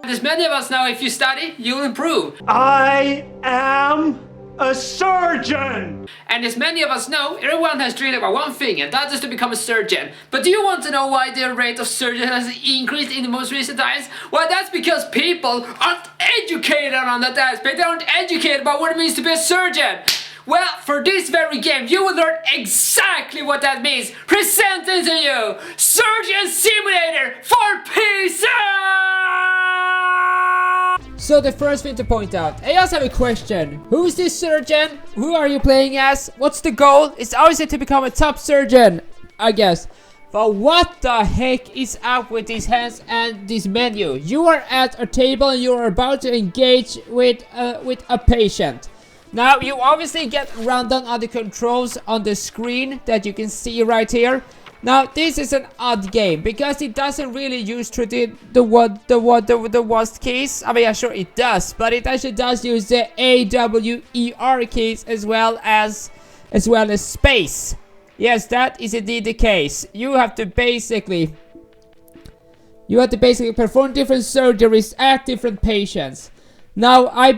As many of us know, if you study, you'll improve. I am a surgeon! And as many of us know, everyone has dreamed about one thing, and that is to become a surgeon. But do you want to know why the rate of surgeons has increased in the most recent times? Well, that's because people aren't educated on that aspect. They aren't educated about what it means to be a surgeon. Well, for this very game, you will learn exactly what that means. Presenting to you, Surgeon Simulator for PC! So the first thing to point out, I also have a question. Who's this surgeon? Who are you playing as? What's the goal? It's obviously to become a top surgeon, I guess. But what the heck is up with these hands and this menu? You are at a table and you are about to engage with a patient. Now you obviously get random other controls on the screen that you can see right here. Now this is an odd game because it doesn't really use the WASD keys. I mean, yeah, sure it does, but it actually does use the AWER keys as well as space. Yes, that is indeed the case. You have to basically perform different surgeries at different patients. Now I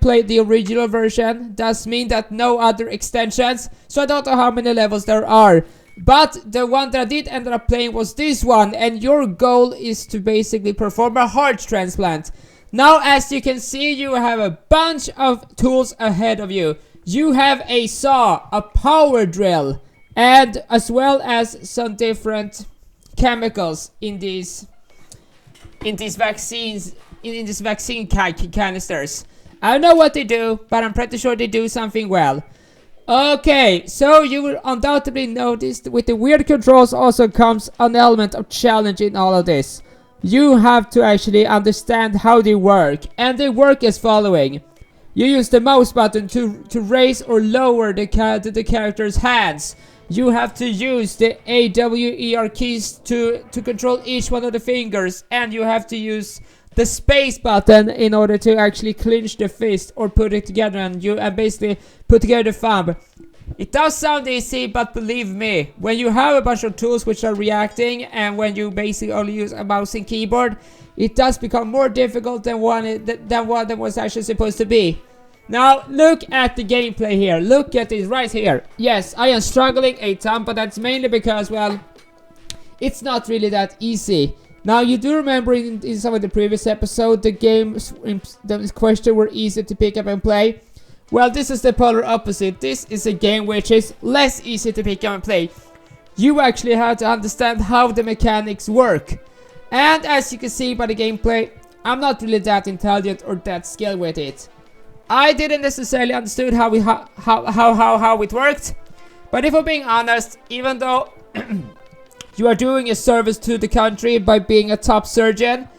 played the original version. Does mean that no other extensions, so I don't know how many levels there are. But the one that I did end up playing was this one, and your goal is to basically perform a heart transplant. Now, as you can see, you have a bunch of tools ahead of you. You have a saw, a power drill, and as well as some different chemicals in these vaccines, in these vaccine canisters. I don't know what they do, but I'm pretty sure they do something well. Okay, so you will undoubtedly notice that with the weird controls also comes an element of challenge in all of this. You have to actually understand how they work, and they work as following. You use the mouse button to raise or lower the character's hands. You have to use the AWER keys to control each one of the fingers, and you have to use the space button in order to actually clinch the fist or put it together, and basically put together the thumb. It does sound easy, but believe me, when you have a bunch of tools which are reacting, and when you basically only use a mouse and keyboard, it does become more difficult than what it was actually supposed to be. Now look at the gameplay here. Look at this right here. Yes, I am struggling a ton, but that's mainly because, well, it's not really that easy. Now, you do remember in some of the previous episodes, the games in this question were easy to pick up and play. Well, this is the polar opposite. This is a game which is less easy to pick up and play. You actually have to understand how the mechanics work. And as you can see by the gameplay, I'm not really that intelligent or that skilled with it. I didn't necessarily understood how it worked. But if I'm being honest, even though you are doing a service to the country by being a top surgeon,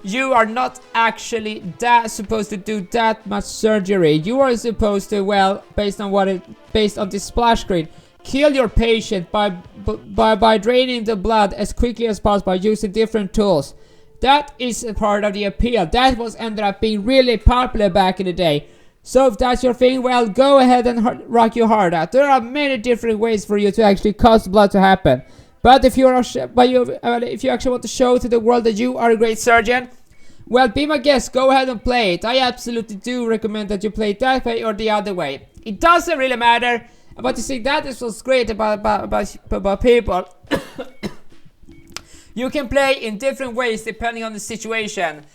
you are not actually supposed to do that much surgery. You are supposed to, well, based on the splash screen, kill your patient by draining the blood as quickly as possible using different tools. That is a part of the appeal. That was ended up being really popular back in the day. So if that's your thing, well, go ahead and rock your heart out. There are many different ways for you to actually cause blood to happen. But if you actually want to show to the world that you are a great surgeon, well, be my guest, go ahead and play it. I absolutely do recommend that you play it that way or the other way. It doesn't really matter, but you see, that is what's great about people. You can play in different ways depending on the situation.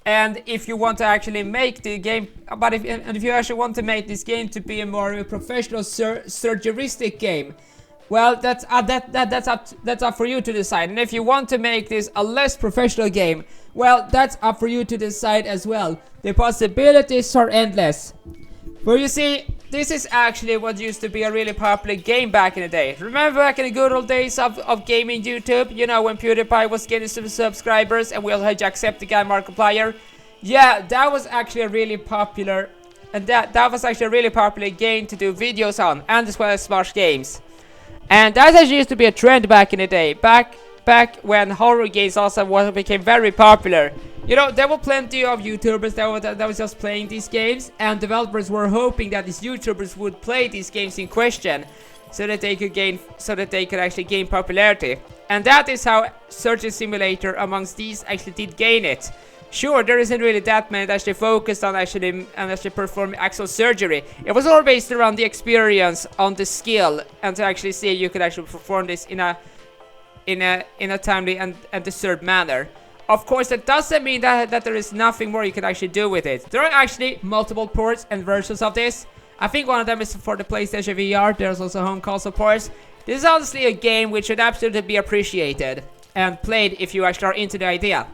And if you want to actually make the game, if you actually want to make this game to be a more professional surgeristic game, well, that's up for you to decide. And if you want to make this a less professional game, well, that's up for you to decide as well. The possibilities are endless. But you see, this is actually what used to be a really popular game back in the day. Remember back in the good old days of gaming YouTube? You know, when PewDiePie was getting some subscribers and we all had Jacksepticeye Markiplier? Yeah, that was actually a really popular, and that was actually a really popular game to do videos on, and as well as Smash games. And that actually used to be a trend back in the day, back when horror games also became very popular. You know, there were plenty of YouTubers that was just playing these games, and developers were hoping that these YouTubers would play these games in question, so that they could actually gain popularity. And that is how Surgeon Simulator amongst these actually did gain it. Sure, there isn't really that many that actually focused on actually performing actual surgery. It was all based around the experience, on the skill, and to actually see you could actually perform this in a timely and deserved manner. Of course, that doesn't mean that there is nothing more you can actually do with it. There are actually multiple ports and versions of this. I think one of them is for the PlayStation VR. There's also home console ports. This is honestly a game which should absolutely be appreciated and played if you actually are into the idea.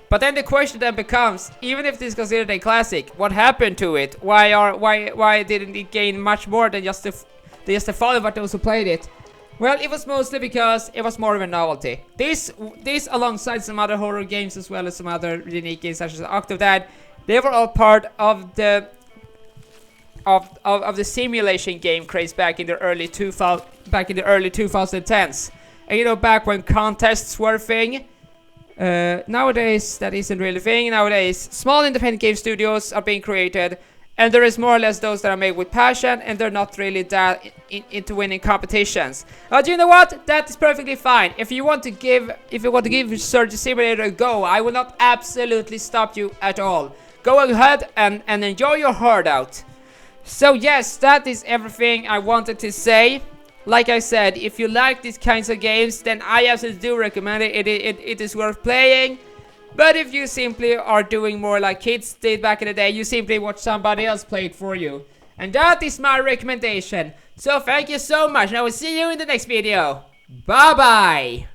But then the question then becomes, even if this is considered a classic, what happened to it? Why didn't it gain much more than just the following of those who played it? Well, it was mostly because it was more of a novelty. This alongside some other horror games as well as some other unique games such as Octodad, they were all part of the simulation game craze back in the early 2010s. And you know, back when contests were a thing. Nowadays that isn't really a thing. Nowadays small independent game studios are being created, and there is more or less those that are made with passion, and they're not really that into winning competitions. Do you know what? That is perfectly fine. If you want to give Surgeon Simulator a go, I will not absolutely stop you at all. Go ahead and enjoy your heart out. So yes, that is everything I wanted to say. Like I said, if you like these kinds of games, then I absolutely do recommend it. It is worth playing. But if you simply are doing more like kids did back in the day, you simply watch somebody else play it for you. And that is my recommendation. So thank you so much, and I will see you in the next video. Bye bye!